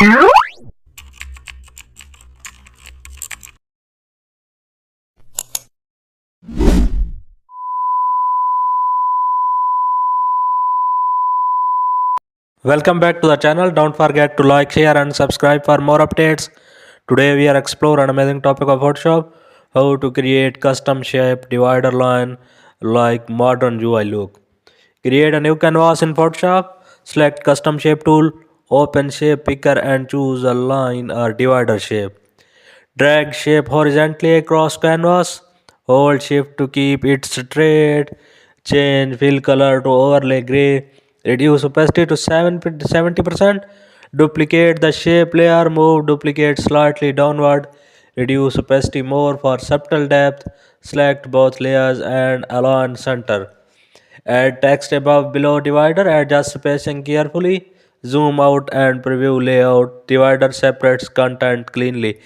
Welcome back to the channel. Don't forget to like, share and subscribe for more updates. Today we are explore an amazing topic of Photoshop, how to create custom shape divider line like modern UI look. Create a new canvas in Photoshop, select custom shape tool, open shape picker and choose a line or divider shape. Drag shape horizontally across canvas. Hold shift to keep it straight. Change fill color to overlay gray. Reduce opacity to 70%. Duplicate the shape layer. Move duplicate slightly downward. Reduce opacity more for subtle depth. Select both layers and align center. Add text above below divider. Adjust spacing carefully. Zoom out and preview layout. Divider separates content cleanly.